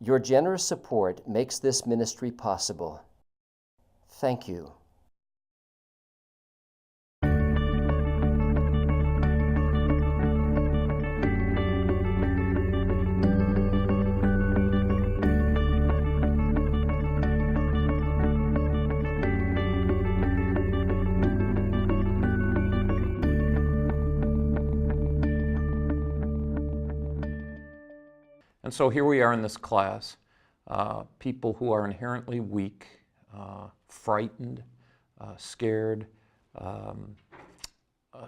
Your generous support makes this ministry possible. Thank you. And so here we are in this class, people who are inherently weak, frightened, scared,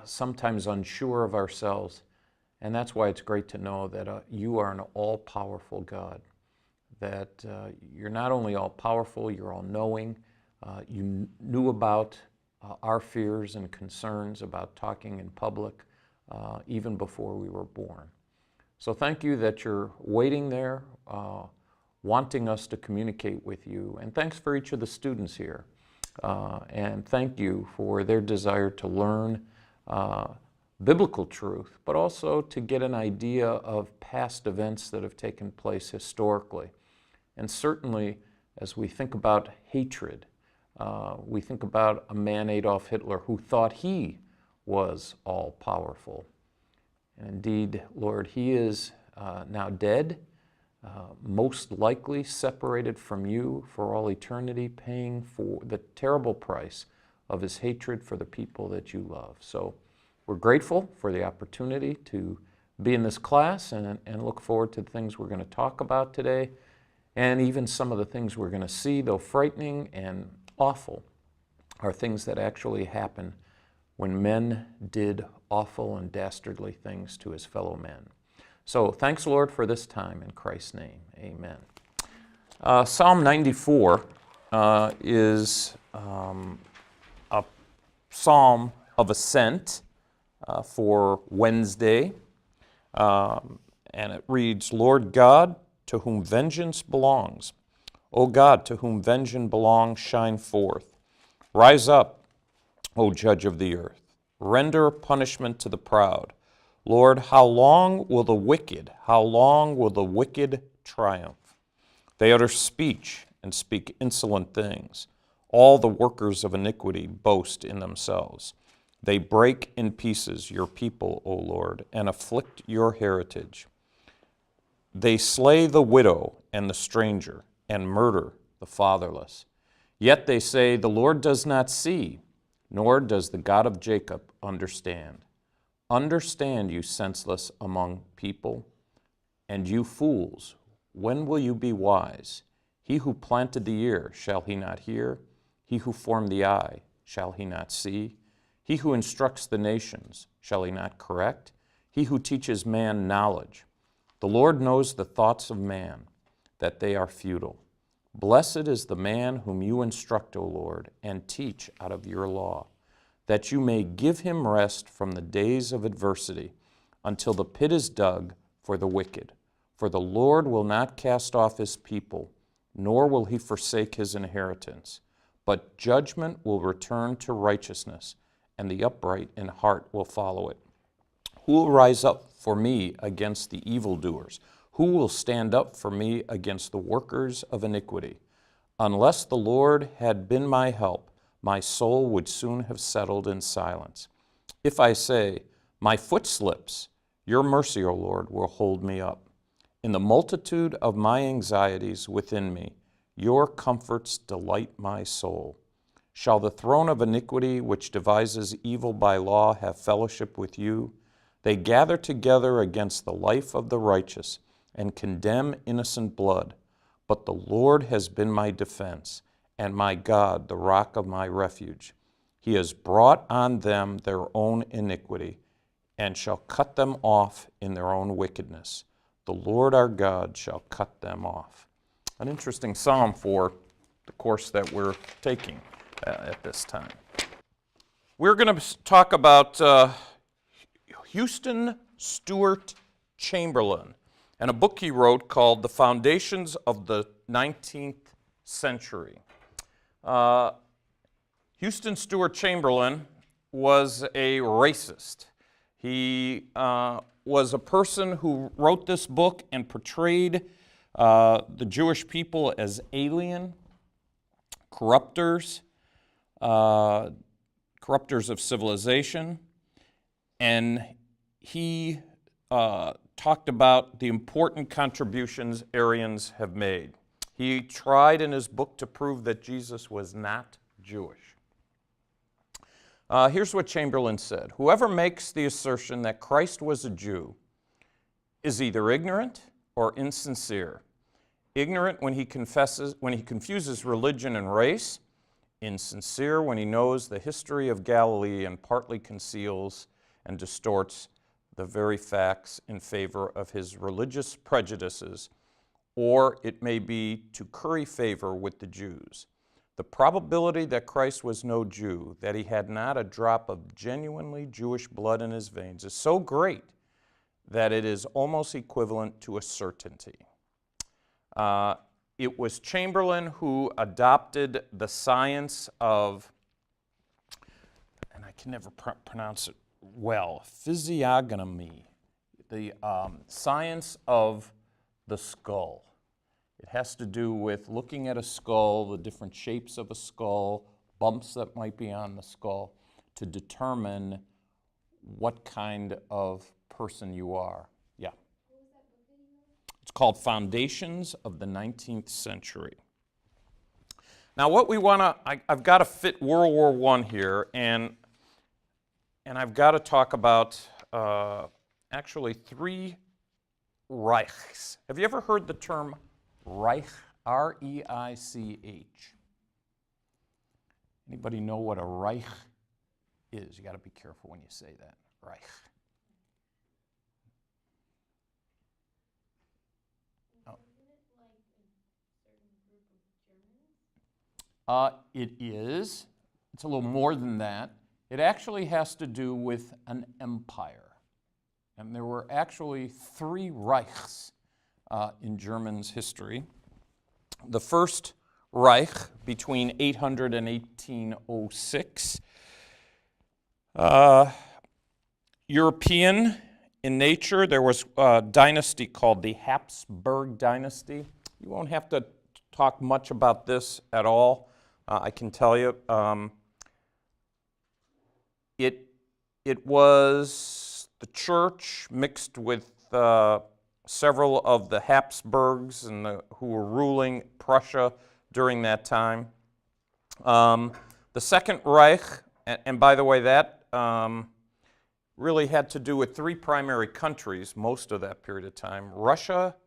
sometimes unsure of ourselves. And that's why it's great to know that you are an all-powerful God, that you're not only all-powerful, you're all-knowing. You knew about our fears and concerns about talking in public even before we were born. So thank you that you're waiting there, wanting us to communicate with you. And thanks for each of the students here. And thank you for their desire to learn biblical truth, but also to get an idea of past events that have taken place historically. And certainly, as we think about hatred, we think about a man, Adolf Hitler, who thought he was all-powerful. And indeed, Lord, he is now dead, most likely separated from you for all eternity, paying for the terrible price of his hatred for the people that you love. So we're grateful for the opportunity to be in this class and look forward to the things we're going to talk about today, and even some of the things we're going to see, though frightening and awful, are things that actually happen when men did awful and dastardly things to his fellow men. So thanks, Lord, for this time. In Christ's name, amen. Psalm 94 is a psalm of ascent for Wednesday. And it reads, Lord God, to whom vengeance belongs, O God, to whom vengeance belongs, shine forth. Rise up, O judge of the earth. Render punishment to the proud. Lord, how long will the wicked triumph? They utter speech and speak insolent things. All the workers of iniquity boast in themselves. They break in pieces your people, O Lord, and afflict your heritage. They slay the widow and the stranger, and murder the fatherless. Yet they say, the Lord does not see, nor does the God of Jacob understand. Understand, you senseless among people, and you fools, when will you be wise? He who planted the ear, shall he not hear? He who formed the eye, shall he not see? He who instructs the nations, shall he not correct? He who teaches man knowledge. The Lord knows the thoughts of man, that they are futile. Blessed is the man whom you instruct, O Lord, and teach out of your law, that you may give him rest from the days of adversity, until the pit is dug for the wicked. For the Lord will not cast off his people, nor will he forsake his inheritance. But judgment will return to righteousness, and the upright in heart will follow it. Who will rise up for me against the evildoers? Who will stand up for me against the workers of iniquity? Unless the Lord had been my help, my soul would soon have settled in silence. If I say, my foot slips, your mercy, O Lord, will hold me up. In the multitude of my anxieties within me, your comforts delight my soul. Shall the throne of iniquity, which devises evil by law, have fellowship with you? They gather together against the life of the righteous and condemn innocent blood. But the Lord has been my defense, and my God, the rock of my refuge. He has brought on them their own iniquity, and shall cut them off in their own wickedness. The Lord our God shall cut them off. An interesting psalm for the course that we're taking at this time. We're going to talk about Houston Stewart Chamberlain and a book he wrote called The Foundations of the 19th Century. Houston Stewart Chamberlain was a racist. He was a person who wrote this book and portrayed the Jewish people as alien, corrupters, corrupters of civilization, and he talked about the important contributions Aryans have made. He tried in his book to prove that Jesus was not Jewish. Here's what Chamberlain said: "Whoever makes the assertion that Christ was a Jew is either ignorant or insincere. Ignorant when he confuses religion and race, insincere when he knows the history of Galilee and partly conceals and distorts the very facts in favor of his religious prejudices, or it may be to curry favor with the Jews. The probability that Christ was no Jew, that he had not a drop of genuinely Jewish blood in his veins, is so great that it is almost equivalent to a certainty." It was Chamberlain who adopted the science of, and I can never pronounce it well, physiognomy, the science of the skull. It has to do with looking at a skull, the different shapes of a skull, bumps that might be on the skull, to determine what kind of person you are. Yeah. It's called Foundations of the 19th Century. Now what we want to, I've got to fit World War I here, and I've got to talk about actually three Reichs. Have you ever heard the term Reich? R-E-I-C-H. Anybody know what a Reich is? You got to be careful when you say that. Reich. Oh. It is. It's a little more than that. It actually has to do with an empire. And there were actually three Reichs in Germany's history. The first Reich between 800 and 1806. European in nature. There was a dynasty called the Habsburg dynasty. You won't have to talk much about this at all. I can tell you. It was the church mixed with several of the Habsburgs and who were ruling Prussia during that time. The Second Reich, and by the way, that really had to do with three primary countries most of that period of time: Russia,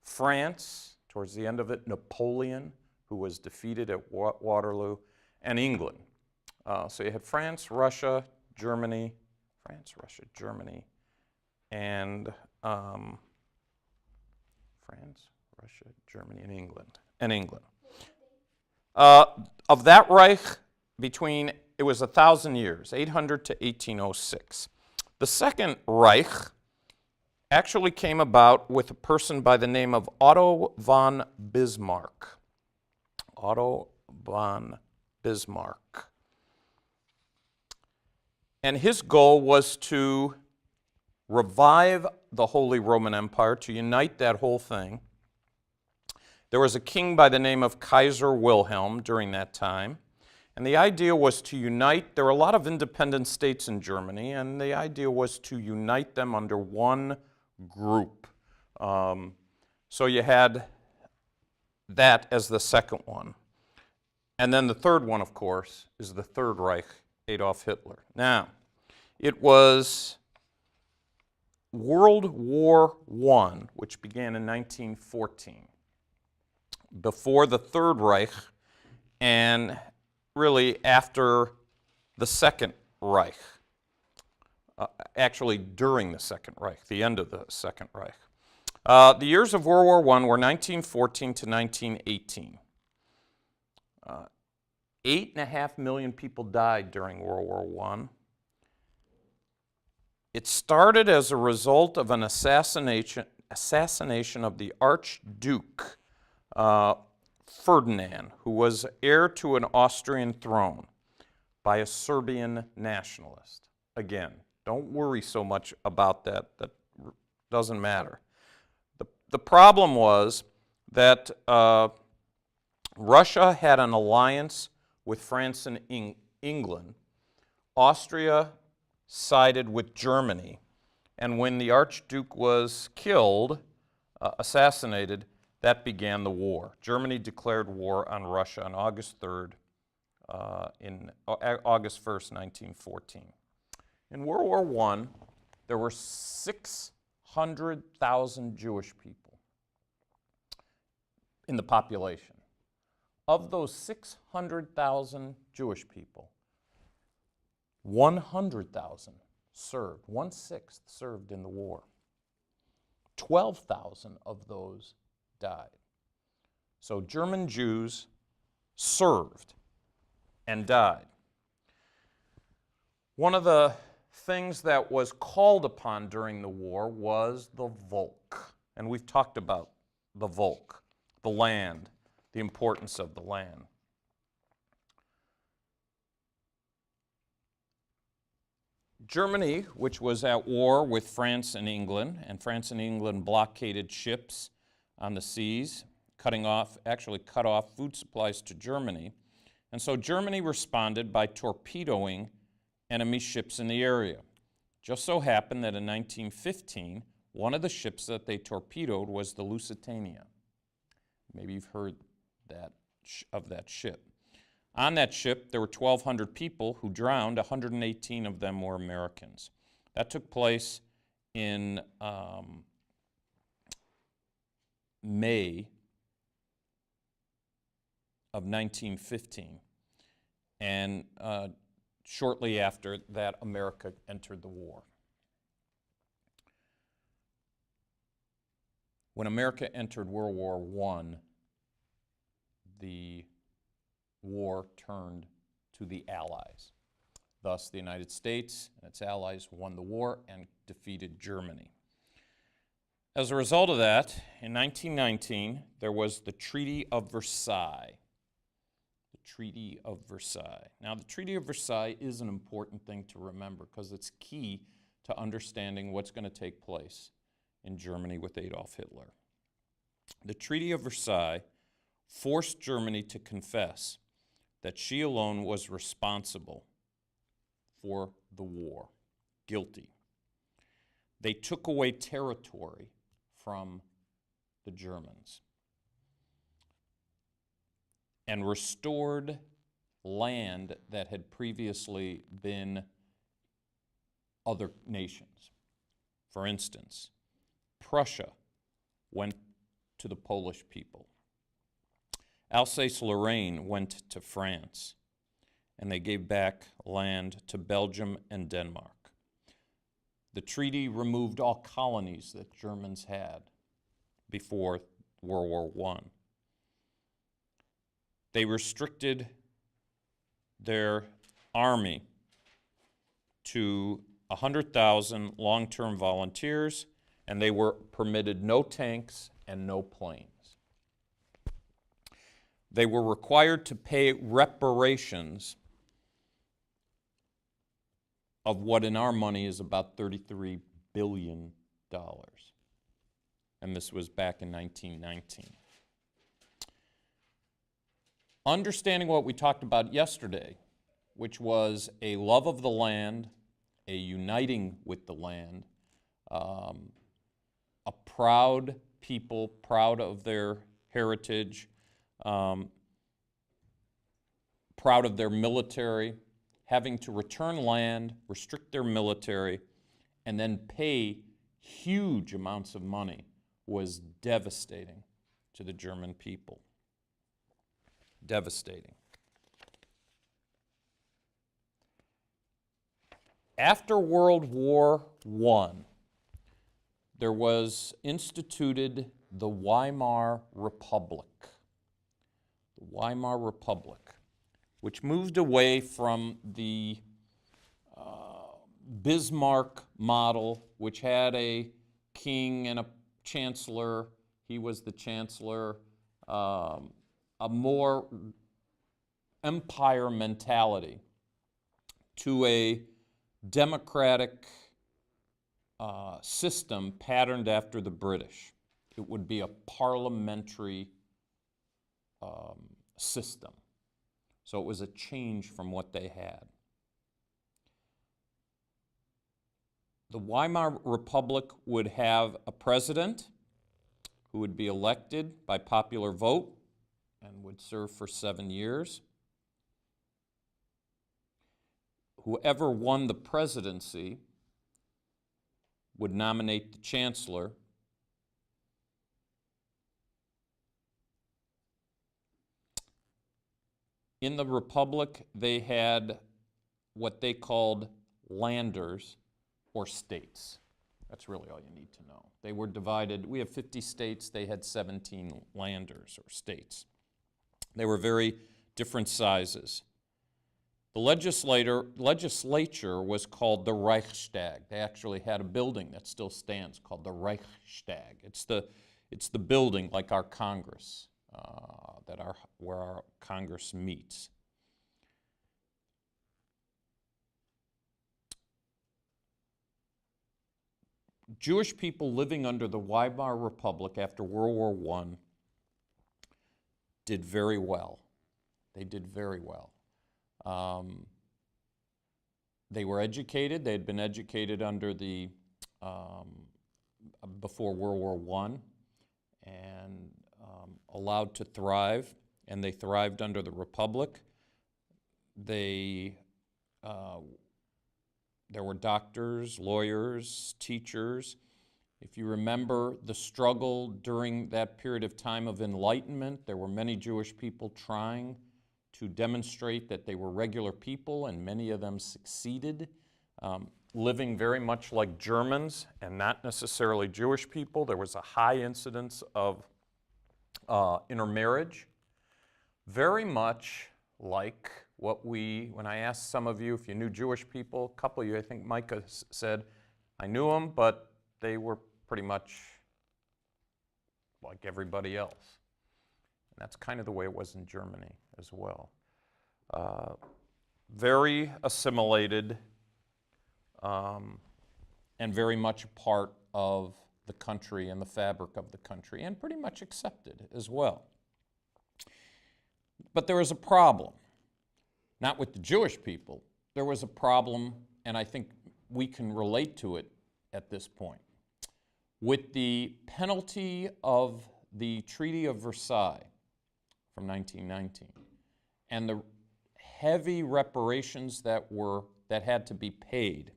France, towards the end of it, Napoleon, who was defeated at Waterloo, and England. So you had France, Russia, Germany, and France, Russia, Germany, and England. Of that Reich, it was 1,000 years, 800 to 1806. The Second Reich actually came about with a person by the name of Otto von Bismarck. Otto von Bismarck. And his goal was to revive the Holy Roman Empire, to unite that whole thing. There was a king by the name of Kaiser Wilhelm during that time, and the idea was to unite. There were a lot of independent states in Germany, and the idea was to unite them under one group. So you had that as the second one. And then the third one, of course, is the Third Reich, Adolf Hitler. Now, it was World War I, which began in 1914, before the Third Reich, and really after the Second Reich, actually during the Second Reich, the end of the Second Reich. The years of World War I were 1914 to 1918. 8.5 million people died during World War I. It started as a result of an assassination of the Archduke Ferdinand, who was heir to an Austrian throne, by a Serbian nationalist. Again, don't worry so much about that. That doesn't matter. The problem was that Russia had an alliance with France and England. Austria sided with Germany. And when the Archduke was killed, assassinated, that began the war. Germany declared war on Russia on August 3rd, August 1st, 1914. In World War I, there were 600,000 Jewish people in the population. Of those 600,000 Jewish people, 100,000 served, 1/6 served in the war. 12,000 of those died. So German Jews served and died. One of the things that was called upon during the war was the Volk. And we've talked about the Volk, the land, the importance of the land. Germany, which was at war with France and France and England blockaded ships on the seas, cut off food supplies to Germany. And so Germany responded by torpedoing enemy ships in the area. Just so happened that in 1915, one of the ships that they torpedoed was the Lusitania. Maybe you've heard of that ship. On that ship, there were 1,200 people who drowned. 118 of them were Americans. That took place in May of 1915. And shortly after that, America entered the war. When America entered World War I, the war turned to the Allies. Thus, the United States and its allies won the war and defeated Germany. As a result of that, in 1919, there was the Treaty of Versailles. The Treaty of Versailles. Now, the Treaty of Versailles is an important thing to remember because it's key to understanding what's going to take place in Germany with Adolf Hitler. The Treaty of Versailles forced Germany to confess that she alone was responsible for the war, guilty. They took away territory from the Germans and restored land that had previously been other nations. For instance, Prussia went to the Polish people. Alsace-Lorraine went to France, and they gave back land to Belgium and Denmark. The treaty removed all colonies that Germans had before World War I. They restricted their army to 100,000 long-term volunteers, and they were permitted no tanks and no planes. They were required to pay reparations of what in our money is about $33 billion. And this was back in 1919. Understanding what we talked about yesterday, which was a love of the land, a uniting with the land, a proud people, proud of their heritage, proud of their military, having to return land, restrict their military, and then pay huge amounts of money was devastating to the German people. Devastating. After World War I, there was instituted the Weimar Republic. The Weimar Republic, which moved away from the Bismarck model, which had a king and a chancellor. He was the chancellor. A more empire mentality to a democratic system patterned after the British. It would be a parliamentary system. So it was a change from what they had. The Weimar Republic would have a president who would be elected by popular vote and would serve for 7 years. Whoever won the presidency would nominate the chancellor. In the Republic, they had what they called landers, or states. That's really all you need to know. They were divided. We have 50 states. They had 17 landers, or states. They were very different sizes. The legislature was called the Reichstag. They actually had a building that still stands called the Reichstag. It's the building like our Congress, where our Congress meets. Jewish people living under the Weimar Republic after World War I did very well. They did very well. They were educated. They had been educated under the before World War I and allowed to thrive, and they thrived under the Republic. There were doctors, lawyers, teachers. If you remember the struggle during that period of time of enlightenment, there were many Jewish people trying to demonstrate that they were regular people, and many of them succeeded, living very much like Germans and not necessarily Jewish people. There was a high incidence of intermarriage, very much like when I asked some of you if you knew Jewish people, a couple of you, I think Micah said, I knew them, but they were pretty much like everybody else. And that's kind of the way it was in Germany as well. Very assimilated and very much a part of the country and the fabric of the country, and pretty much accepted as well. But there was a problem. Not with the Jewish people. There was a problem, and I think we can relate to it at this point. With the penalty of the Treaty of Versailles from 1919 and the heavy reparations that had to be paid,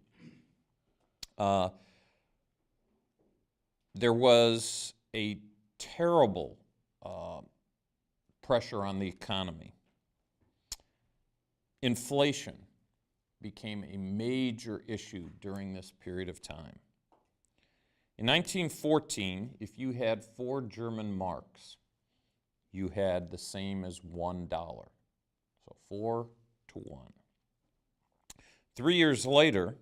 there was a terrible pressure on the economy. Inflation became a major issue during this period of time. In 1914, if you had 4 German marks, you had the same as $1. So 4 to 1. 3 years later,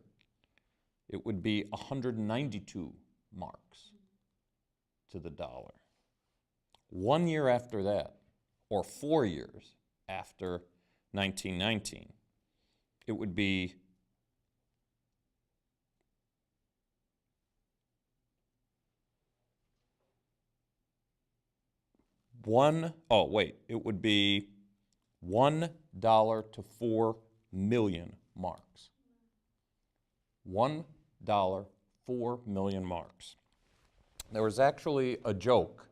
it would be 192 marks to the dollar. 1 year after that, or 4 years after 1919, it would be it would be $1 to 4 million marks. $1, 4 million marks. There was actually a joke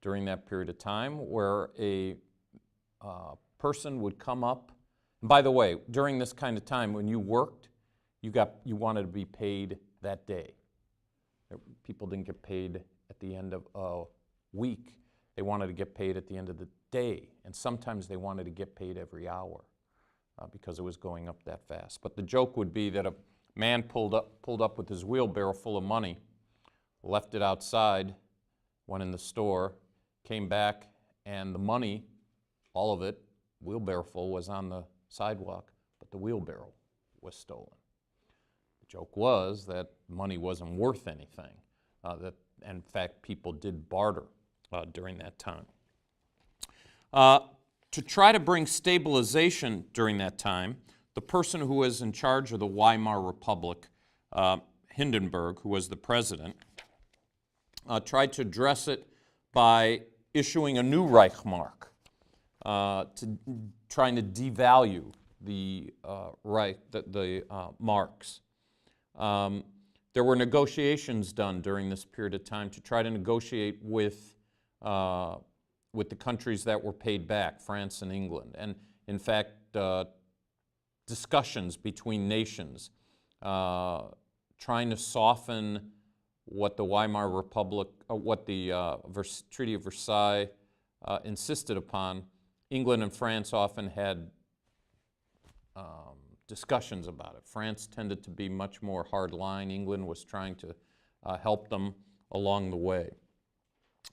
during that period of time where a person would come up. And by the way, during this kind of time, when you worked, you wanted to be paid that day. People didn't get paid at the end of a week. They wanted to get paid at the end of the day, and sometimes they wanted to get paid every hour because it was going up that fast. But the joke would be that a man pulled up with his wheelbarrow full of money, left it outside, went in the store, came back, and the money, all of it, wheelbarrow full, was on the sidewalk, but the wheelbarrow was stolen. The joke was that money wasn't worth anything, that in fact people did barter during that time. To try to bring stabilization during that time, the person who was in charge of the Weimar Republic, Hindenburg, who was the president, tried to address it by issuing a new Reichsmark, trying to devalue the marks. There were negotiations done during this period of time to try to negotiate with the countries that were paid back, France and England. And in fact, discussions between nations trying to soften what the Weimar Republic, what the Treaty of Versailles insisted upon. England and France often had discussions about it. France tended to be much more hard line. England was trying to help them along the way.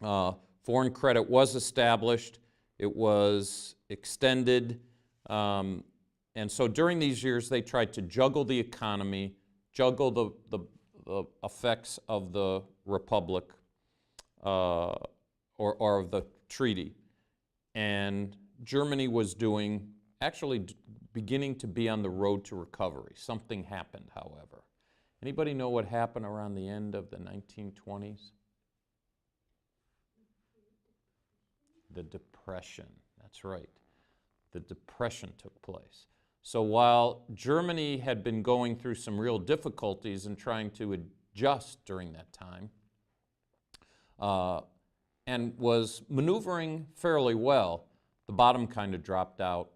Foreign credit was established. It was extended. And so during these years, they tried to juggle the economy, juggle the effects of the Republic or of the treaty. And Germany was actually beginning to be on the road to recovery. Something happened, however. Anybody know what happened around the end of the 1920s? The Depression, that's right. The Depression took place. So while Germany had been going through some real difficulties and trying to adjust during that time, and was maneuvering fairly well, the bottom kind of dropped out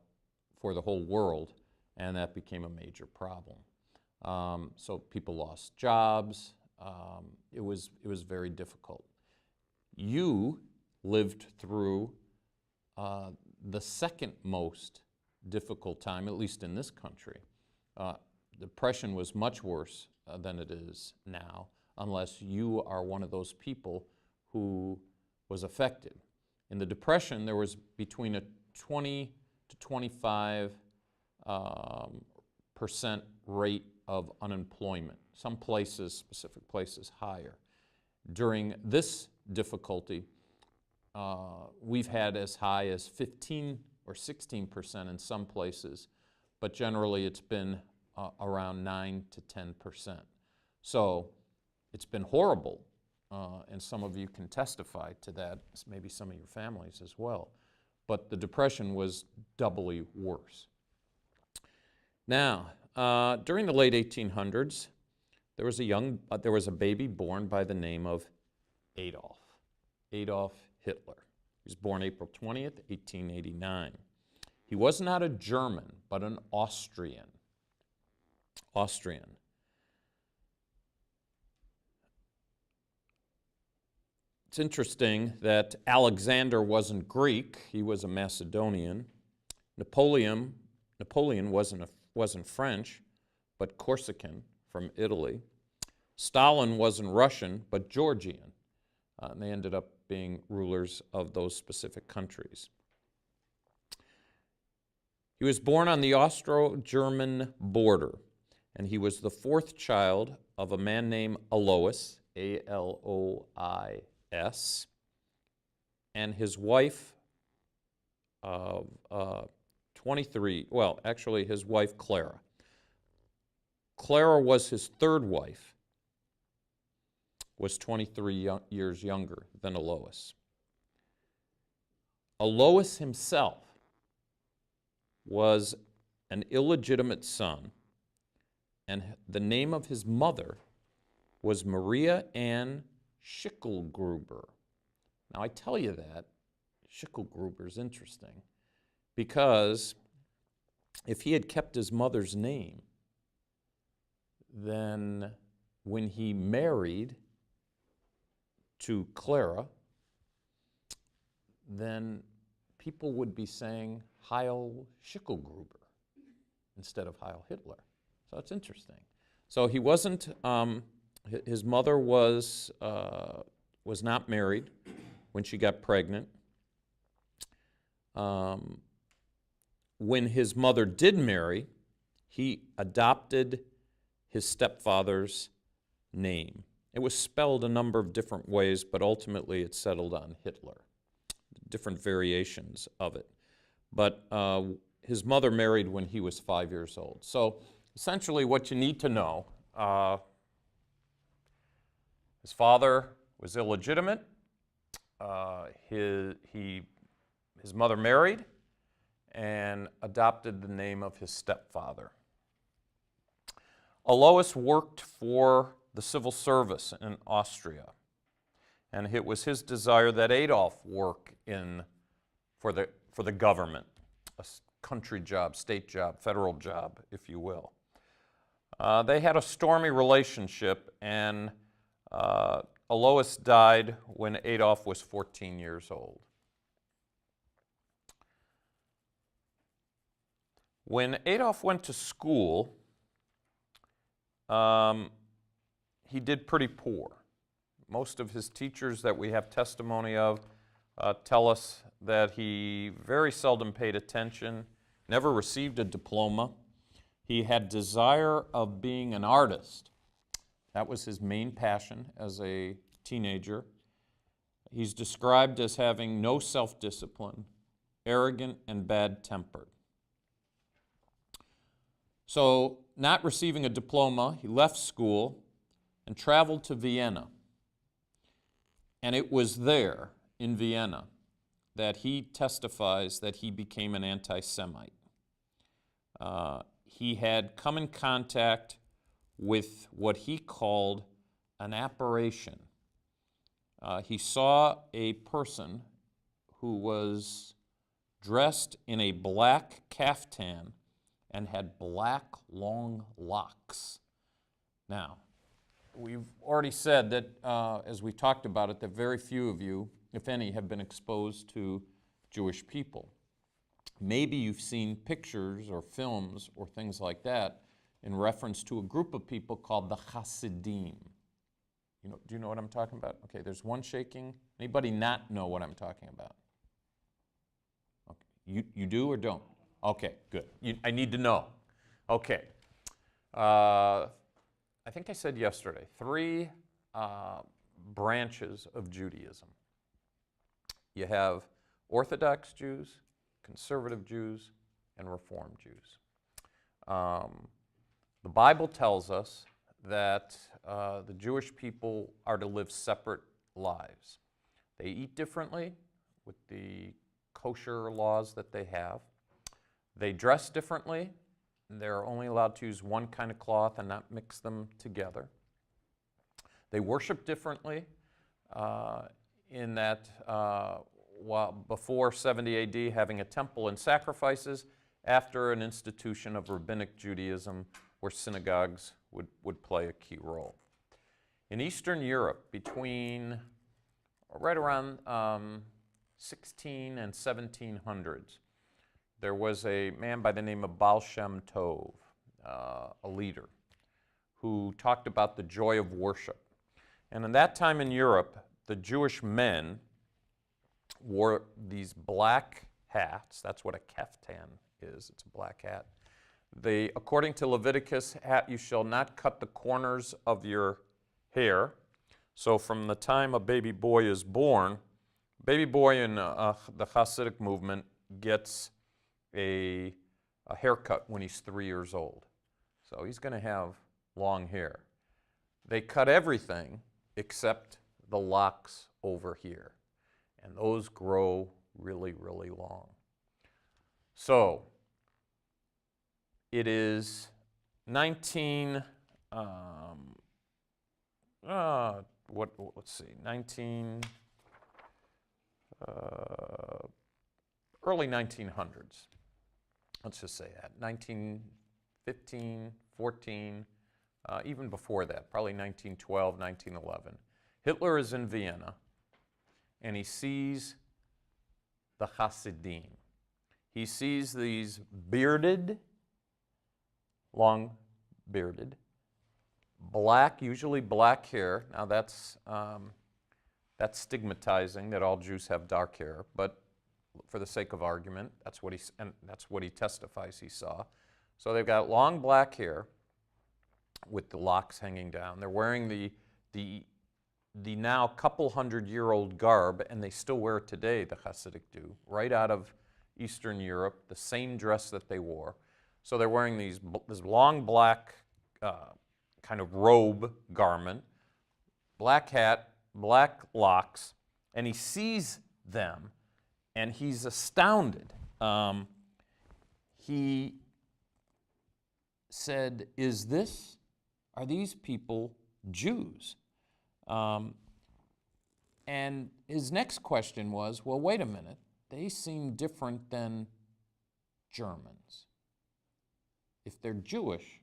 for the whole world, and that became a major problem. So people lost jobs. It was very difficult. You lived through the second most difficult time, at least in this country. Depression was much worse than it is now, unless you are one of those people who was affected. In the Depression, there was between a 20 to 25% rate of unemployment. Some places, specific places, higher. During this difficulty, we've had as high as 15 or 16% in some places, but generally it's been around 9 to 10%. So it's been horrible, and some of you can testify to that, maybe some of your families as well. But the Depression was doubly worse. Now, during the late 1800s, there was a baby born by the name of Adolf Hitler. He was born April 20th, 1889. He was not a German, but an Austrian. It's interesting that Alexander wasn't Greek, he was a Macedonian. Napoleon wasn't French, but Corsican from Italy. Stalin wasn't Russian, but Georgian. And they ended up being rulers of those specific countries. He was born on the Austro-German border, and he was the fourth child of a man named Alois, A-L-O-I-S, and his wife of 23, well, actually his wife Clara. Clara was his third wife, was 23 years younger than Alois. Alois himself was an illegitimate son, and the name of his mother was Maria Ann Schicklgruber. Now I tell you that, Schicklgruber is interesting, because if he had kept his mother's name, then when he married to Clara, then people would be saying Heil Schicklgruber instead of Heil Hitler. So it's interesting. So he wasn't, his mother was not married when she got pregnant. When his mother did marry, he adopted his stepfather's name. It was spelled a number of different ways, but ultimately it settled on Hitler, different variations of it. But his mother married when he was 5 years old. So essentially what you need to know, his father was illegitimate. His mother married and adopted the name of his stepfather. Alois worked for the civil service in Austria, and it was his desire that Adolf work for the government, a country job, state job, federal job, if you will. They had a stormy relationship, and Alois died when Adolf was 14 years old. When Adolf went to school, he did pretty poor. Most of his teachers that we have testimony of tell us that he very seldom paid attention, never received a diploma. He had desire of being an artist. That was his main passion as a teenager. He's described as having no self-discipline, arrogant and bad-tempered. So, not receiving a diploma, he left school and traveled to Vienna. And it was there, in Vienna, that he testifies that he became an anti-Semite. He had come in contact with what he called an apparition. He saw a person who was dressed in a black caftan and had black, long locks. Now, we've already said that, as we talked about it, that very few of you, if any, have been exposed to Jewish people. Maybe you've seen pictures or films or things like that in reference to a group of people called the Hasidim. Do you know what I'm talking about? Okay, there's one shaking. Anybody not know what I'm talking about? Okay. You do or don't? Okay, good. I need to know. Okay. I think I said yesterday, 3 branches of Judaism. You have Orthodox Jews, conservative Jews, and Reform Jews. The Bible tells us that the Jewish people are to live separate lives. They eat differently with the kosher laws that they have. They dress differently. They're only allowed to use one kind of cloth and not mix them together. They worship differently in that while before 70 AD having a temple and sacrifices, after an institution of rabbinic Judaism where synagogues would play a key role. In Eastern Europe, between right around 16 and 1700s, there was a man by the name of Baal Shem Tov, a leader, who talked about the joy of worship. And in that time in Europe, the Jewish men wore these black hats. That's what a keftan is. It's a black hat. According to Leviticus, you shall not cut the corners of your hair. So from the time a baby boy is born, baby boy in the Hasidic movement gets a haircut when he's 3 years old. So he's going to have long hair. They cut everything except the locks over here. And those grow really, really long. So it is let's see, early 1900s. Let's just say that, 1915, 14, even before that, probably 1912, 1911. Hitler is in Vienna, and he sees the Hasidim. He sees these bearded, long-bearded, black, usually black hair. Now that's stigmatizing that all Jews have dark hair, but for the sake of argument, that's what he testifies he saw. So they've got long black hair with the locks hanging down. They're wearing the now couple hundred-year-old garb, and they still wear it today, the Hasidic do, right out of Eastern Europe, the same dress that they wore. So they're wearing this long black kind of robe garment, black hat, black locks, and he sees them, and he's astounded. He said, are these people Jews? And his next question was, well, wait a minute, they seem different than Germans. If they're Jewish,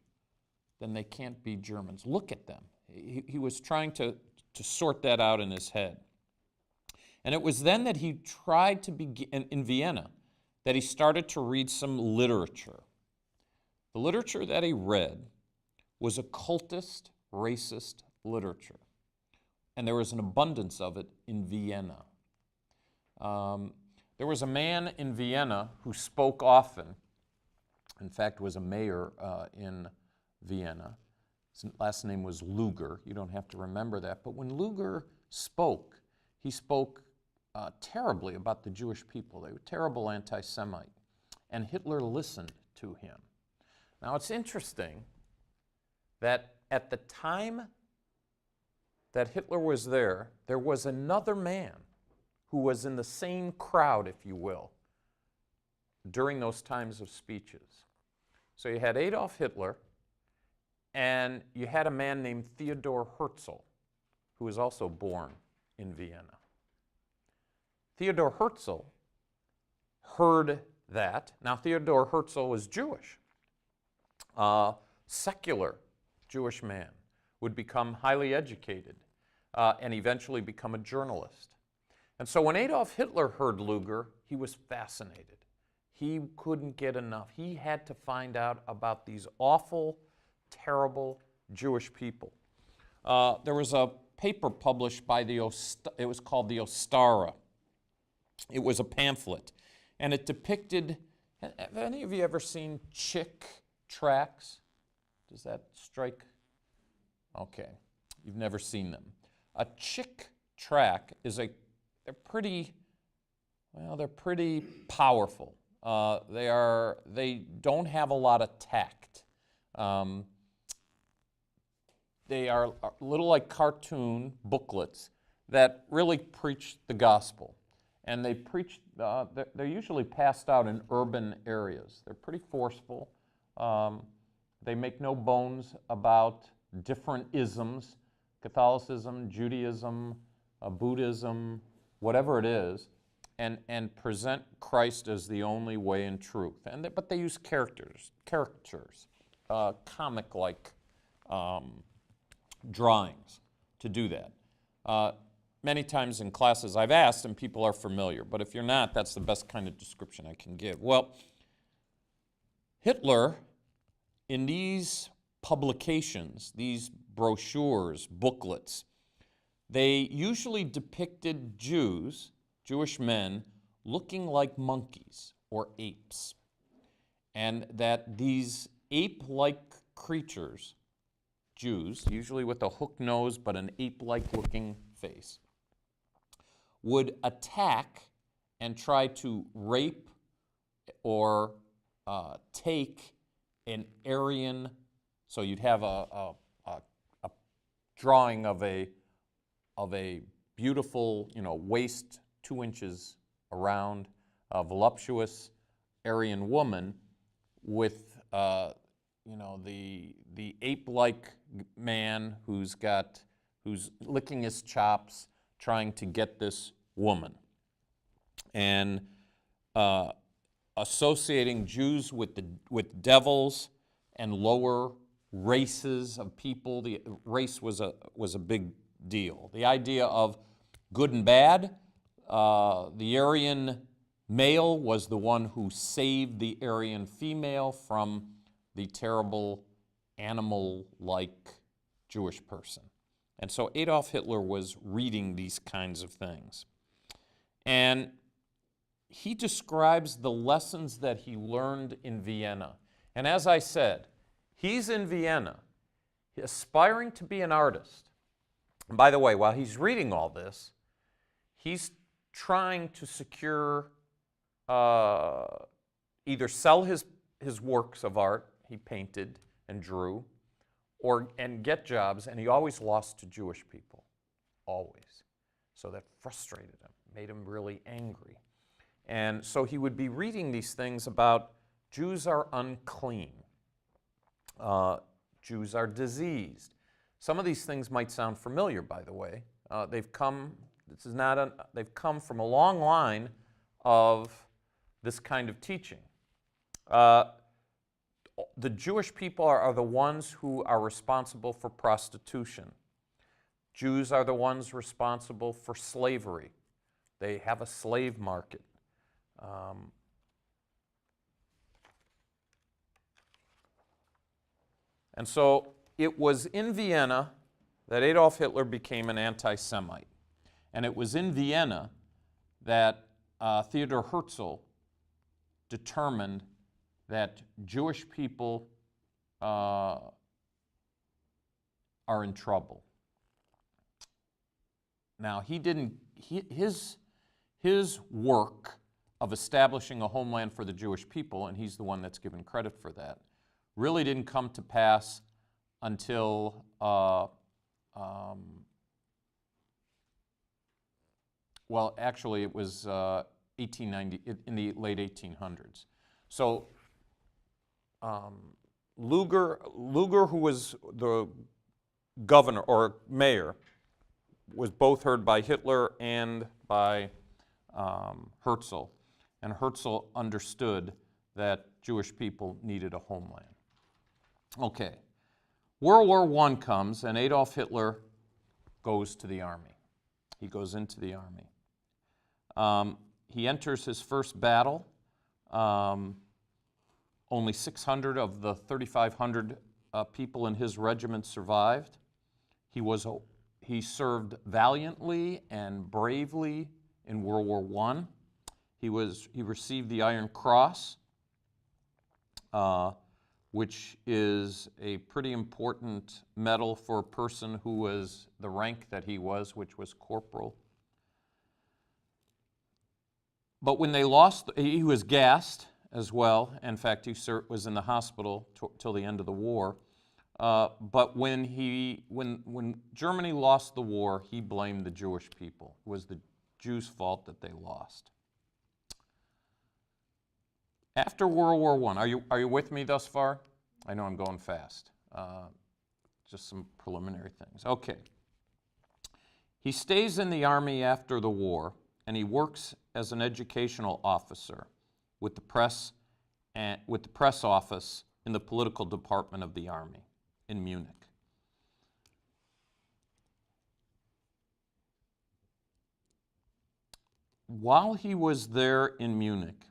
then they can't be Germans. Look at them. He was trying to sort that out in his head. And it was then that he tried to begin, in Vienna, that he started to read some literature. The literature that he read was occultist, racist literature. And there was an abundance of it in Vienna. There was a man in Vienna who spoke often, in fact was a mayor in Vienna. His last name was Luger. You don't have to remember that. But when Luger spoke, he spoke terribly about the Jewish people. They were terrible anti-Semite. And Hitler listened to him. Now it's interesting that at the time that Hitler was there was another man who was in the same crowd, if you will, during those times of speeches. So you had Adolf Hitler, and you had a man named Theodor Herzl, who was also born in Vienna. Theodor Herzl heard that. Now, Theodor Herzl was Jewish, secular Jewish man, would become highly educated and eventually become a journalist. And so when Adolf Hitler heard Luger, he was fascinated. He couldn't get enough. He had to find out about these awful, terrible Jewish people. There was a paper published by it was called the Ostara. It was a pamphlet, and it depicted, have any of you ever seen Chick tracts? Does that strike? Okay, you've never seen them. A Chick tract is they're pretty powerful. They don't have a lot of tact. They are a little like cartoon booklets that really preach the gospel. And they preach, they're usually passed out in urban areas. They're pretty forceful. They make no bones about different isms, Catholicism, Judaism, Buddhism, whatever it is, and present Christ as the only way and truth. But they use characters, comic-like drawings to do that. Many times in classes I've asked, and people are familiar, but if you're not, that's the best kind of description I can give. Well, Hitler, in these publications, these brochures, booklets, they usually depicted Jewish men, looking like monkeys or apes, and that these ape-like creatures, Jews, usually with a hook nose but an ape-like looking face, would attack and try to rape or take an Aryan. So you'd have a drawing of a beautiful, waist 2 inches around, a voluptuous Aryan woman with the ape-like man who's licking his chops, trying to get this woman, and associating Jews with devils and lower races of people. The race was a big deal. The idea of good and bad. The Aryan male was the one who saved the Aryan female from the terrible animal-like Jewish person. And so Adolf Hitler was reading these kinds of things. And he describes the lessons that he learned in Vienna. And as I said, he's in Vienna, aspiring to be an artist. And by the way, while he's reading all this, he's trying to secure, either sell his works of art he painted and drew, and get jobs, and he always lost to Jewish people, always. So that frustrated him, made him really angry. And so he would be reading these things about Jews are unclean, Jews are diseased. Some of these things might sound familiar, by the way. They've come from a long line of this kind of teaching. The Jewish people are the ones who are responsible for prostitution. Jews are the ones responsible for slavery. They have a slave market. And so it was in Vienna that Adolf Hitler became an anti-Semite. And it was in Vienna that Theodor Herzl determined that Jewish people are in trouble. Now, his work of establishing a homeland for the Jewish people, and he's the one that's given credit for that, really didn't come to pass until well, actually, it was 1890, in the late 1800s. So Luger, who was the governor or mayor, was both heard by Hitler and by Herzl. And Herzl understood that Jewish people needed a homeland. Okay, World War I comes and Adolf Hitler goes to the army. He goes into the army. He enters his first battle. Only 600 of the 3,500 people in his regiment survived. He served valiantly and bravely in World War I. He received the Iron Cross, which is a pretty important medal for a person who was the rank that he was, which was corporal. But when they lost, he was gassed as well. In fact, he was in the hospital till the end of the war. But when Germany lost the war, he blamed the Jewish people. It was the Jews' fault that they lost. After World War I, are you with me thus far? I know I'm going fast. Just some preliminary things. Okay. He stays in the army after the war, and he works as an educational officer with the press office in the political department of the army in Munich. While he was there in Munich,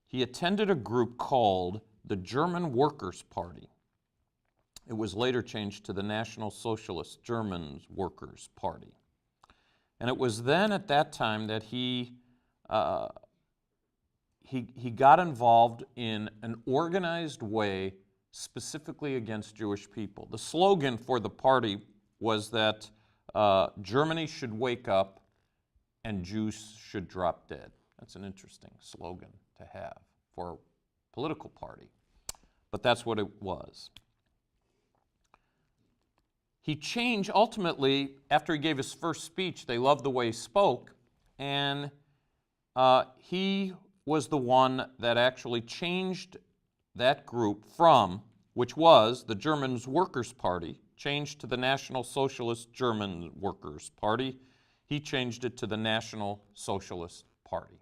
he attended a group called the German Workers' Party. It was later changed to the National Socialist German Workers' Party. And it was then at that time that he got involved in an organized way specifically against Jewish people. The slogan for the party was that Germany should wake up and Jews should drop dead. That's an interesting slogan to have for a political party, but that's what it was. He changed, ultimately, after he gave his first speech, they loved the way he spoke, and he was the one that actually changed that group from, which was the German Workers' Party, changed to the National Socialist German Workers' Party. He changed it to the National Socialist Party,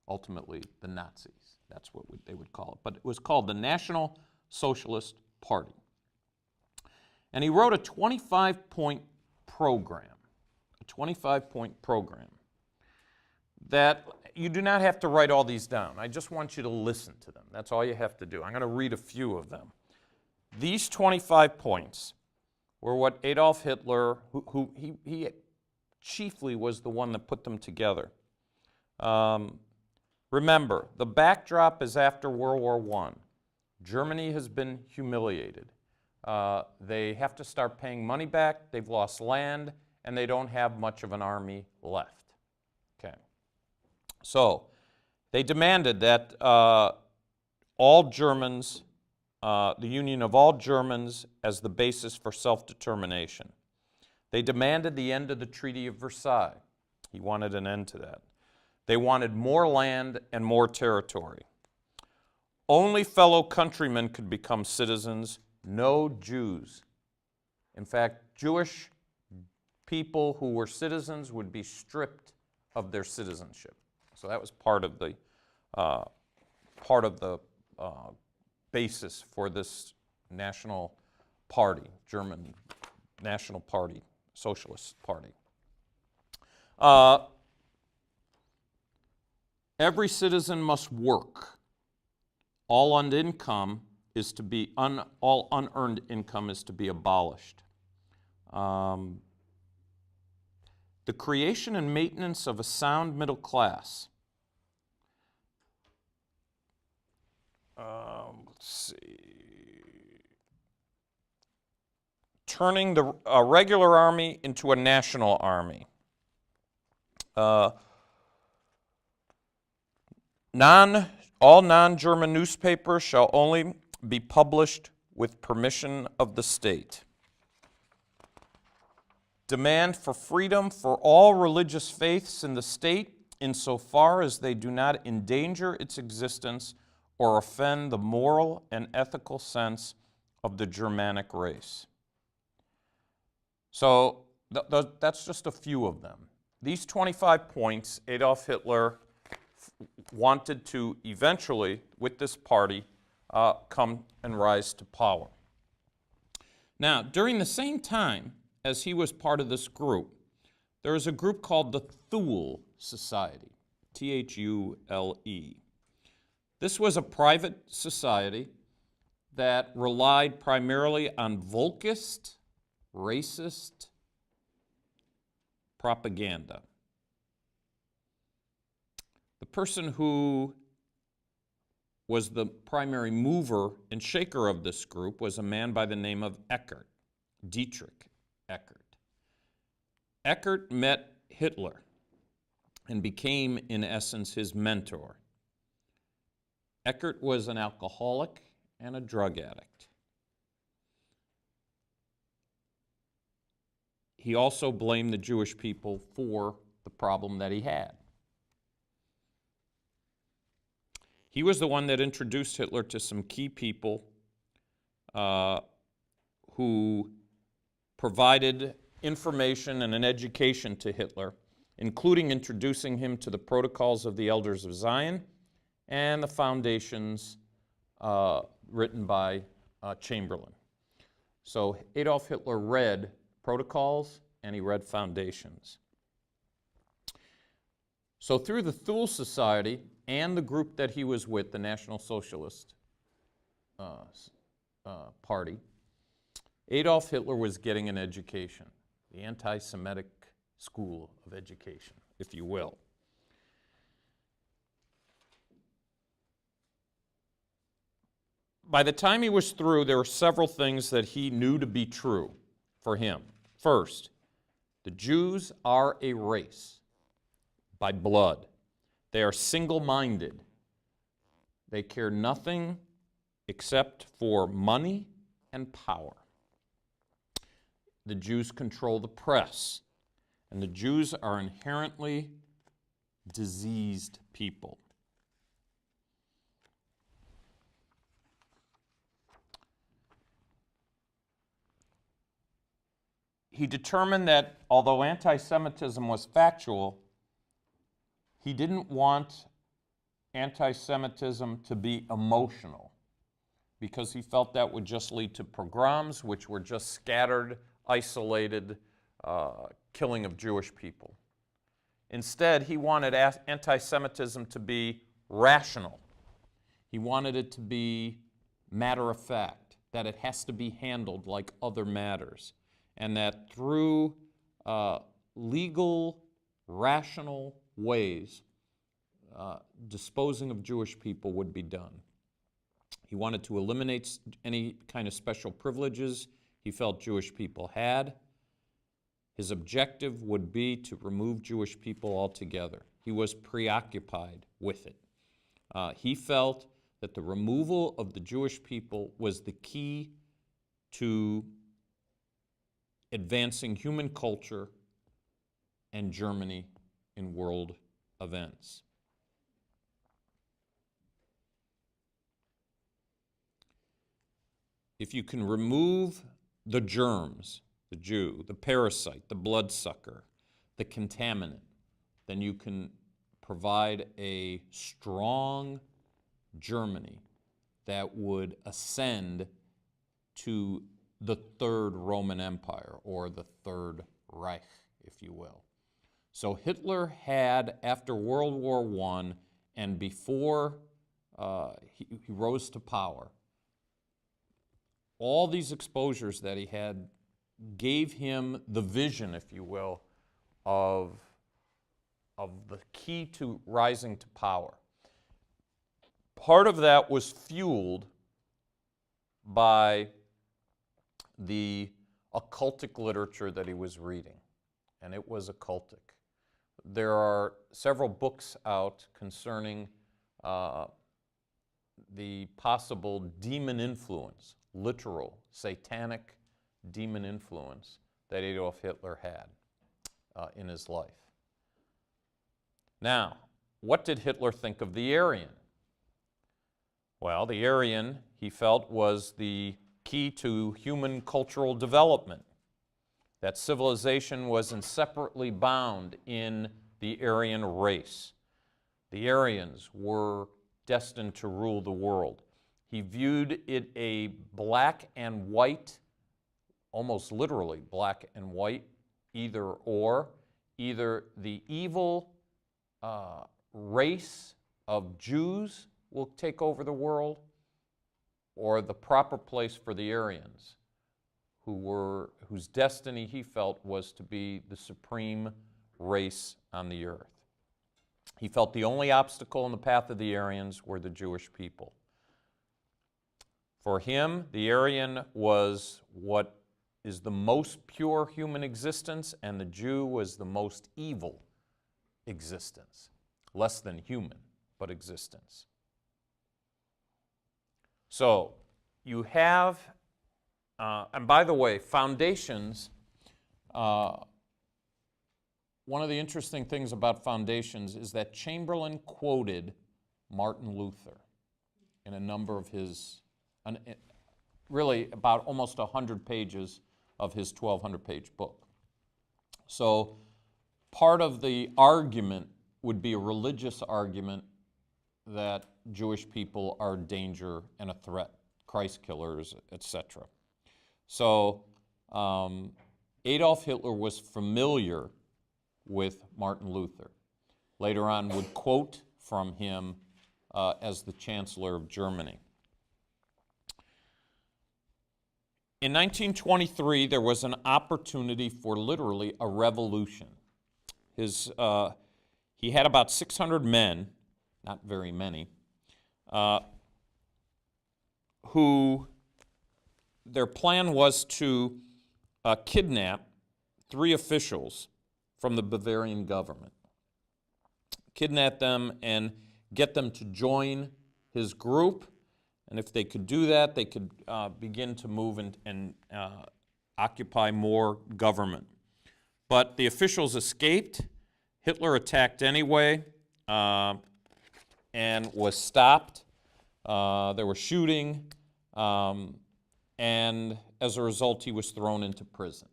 ultimately the Nazis. That's what they would call it. But it was called the National Socialist Party. And he wrote a 25-point program, that you do not have to write all these down. I just want you to listen to them. That's all you have to do. I'm going to read a few of them. These 25 points were what Adolf Hitler, who he chiefly was the one that put them together. Remember, the backdrop is after World War I. Germany has been humiliated. They have to start paying money back, they've lost land, and they don't have much of an army left. Okay. So, they demanded that all Germans, the union of all Germans as the basis for self-determination. They demanded the end of the Treaty of Versailles. He wanted an end to that. They wanted more land and more territory. Only fellow countrymen could become citizens, no Jews. In fact, Jewish people who were citizens would be stripped of their citizenship. So that was part of the basis for this national party, German National Party, Socialist Party. Every citizen must work. All unearned income is to be abolished. The creation and maintenance of a sound middle class. Let's see. Turning a regular army into a national army. All non-German newspapers shall only be published with permission of the state. Demand for freedom for all religious faiths in the state insofar as they do not endanger its existence or offend the moral and ethical sense of the Germanic race. So that's just a few of them. These 25 points Adolf Hitler wanted to eventually, with this party, come and rise to power. Now, during the same time as he was part of this group, there was a group called the HOL Society, T-H-U-L-E. This was a private society that relied primarily on Volkist, racist propaganda. The person who was the primary mover and shaker of this group was a man by the name of Eckart, Dietrich Eckart. Eckart met Hitler and became, in essence, his mentor. Eckart was an alcoholic and a drug addict. He also blamed the Jewish people for the problem that he had. He was the one that introduced Hitler to some key people who provided information and an education to Hitler, including introducing him to the protocols of the Elders of Zion and the foundations written by Chamberlain. So Adolf Hitler read protocols and he read foundations. So through the Thule Society and the group that he was with, the National Socialist Party, Adolf Hitler was getting an education, the anti-Semitic school of education, if you will. By the time he was through, there were several things that he knew to be true for him. First, the Jews are a race by blood. They are single-minded. They care nothing except for money and power. The Jews control the press, and the Jews are inherently diseased people. He determined that although anti-Semitism was factual, he didn't want anti-Semitism to be emotional because he felt that would just lead to pogroms, which were just scattered, isolated killing of Jewish people. Instead, he wanted anti-Semitism to be rational. He wanted it to be matter of fact, that it has to be handled like other matters, and that through legal, rational ways, disposing of Jewish people would be done. He wanted to eliminate any kind of special privileges he felt Jewish people had. His objective would be to remove Jewish people altogether. He was preoccupied with it. He felt that the removal of the Jewish people was the key to advancing human culture and Germany in world events. If you can remove the germs, the Jew, the parasite, the bloodsucker, the contaminant, then you can provide a strong Germany that would ascend to the Third Roman Empire, or the Third Reich, if you will. So Hitler had, after World War I and before he rose to power, all these exposures that he had gave him the vision, if you will, of the key to rising to power. Part of that was fueled by the occultic literature that he was reading, and it was occultic. There are several books out concerning the possible demon influence, literal, satanic demon influence that Adolf Hitler had in his life. Now, what did Hitler think of the Aryan? Well, the Aryan, he felt, was the key to human cultural development, that civilization was inseparably bound in the Aryan race. The Aryans were destined to rule the world. He viewed it a black and white, almost literally black and white, either or, either the evil race of Jews will take over the world, or the proper place for the Aryans, whose destiny he felt was to be the supreme race on the earth. He felt the only obstacle in the path of the Aryans were the Jewish people. For him, the Aryan was what is the most pure human existence, and the Jew was the most evil existence. Less than human, but existence. So you have, and by the way, foundations, one of the interesting things about foundations is that Chamberlain quoted Martin Luther in a number of his, really about almost 100 pages of his 1,200-page book. So part of the argument would be a religious argument that Jewish people are a danger and a threat, Christ killers, etc. So Adolf Hitler was familiar with Martin Luther. Later on would quote from him as the Chancellor of Germany. In 1923, there was an opportunity for literally a revolution. He had about 600 men, not very many, who their plan was to kidnap 3 officials from the Bavarian government. Kidnap them and get them to join his group, and if they could do that, they could begin to move and occupy more government. But the officials escaped. Hitler attacked anyway and was stopped. There was shooting, and as a result, he was thrown into prison.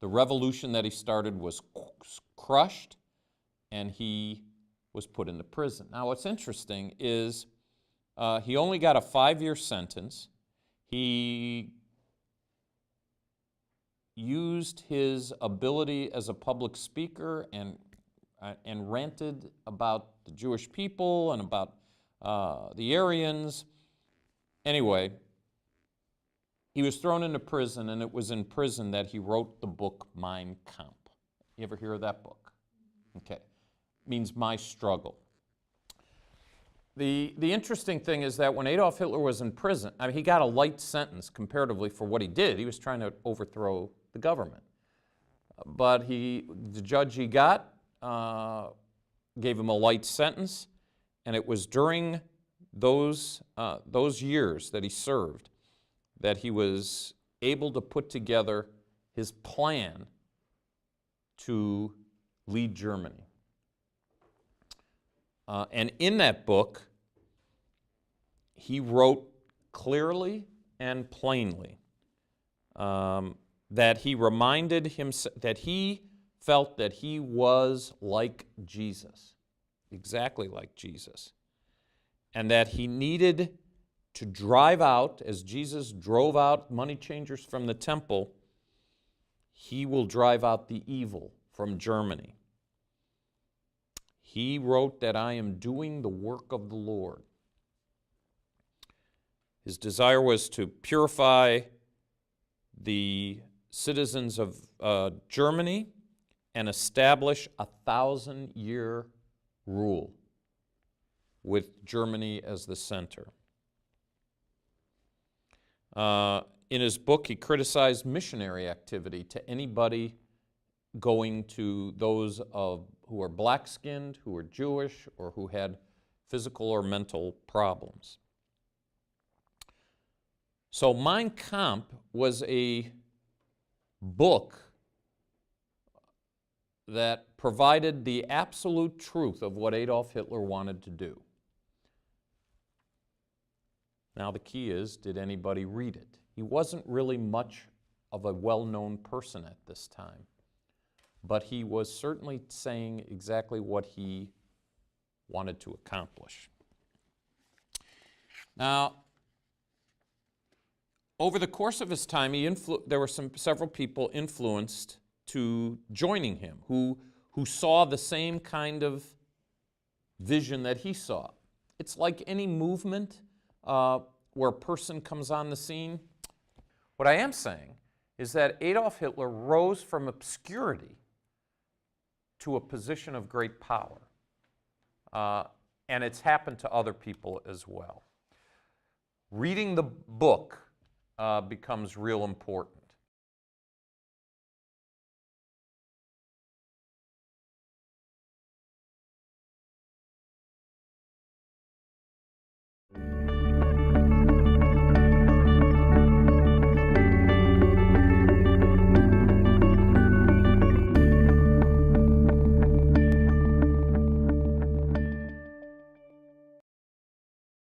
The revolution that he started was crushed, and he was put into prison. Now, what's interesting is he only got a 5-year sentence. He used his ability as a public speaker and ranted about the Jewish people and about the Aryans. Anyway, he was thrown into prison, and it was in prison that he wrote the book Mein Kampf. You ever hear of that book? Okay. It means my struggle. The interesting thing is that when Adolf Hitler was in prison, I mean, he got a light sentence comparatively for what he did. He was trying to overthrow the government. But the judge he got gave him a light sentence, and it was during those years that he served that he was able to put together his plan to lead Germany. And in that book, he wrote clearly and plainly that he reminded himself that he felt that he was like Jesus, exactly like Jesus, and that he needed to drive out, as Jesus drove out money changers from the temple, he will drive out the evil from Germany. He wrote that I am doing the work of the Lord. His desire was to purify the citizens of Germany and establish a 1,000-year rule with Germany as the center. In his book, he criticized missionary activity to anybody going to those who are black-skinned, who are Jewish, or who had physical or mental problems. So Mein Kampf was a book that provided the absolute truth of what Adolf Hitler wanted to do. Now the key is, did anybody read it? He wasn't really much of a well-known person at this time, but he was certainly saying exactly what he wanted to accomplish. Now, over the course of his time, there were several people influenced to joining him who saw the same kind of vision that he saw. It's like any movement where a person comes on the scene. What I am saying is that Adolf Hitler rose from obscurity to a position of great power. And it's happened to other people as well. Reading the book becomes real important.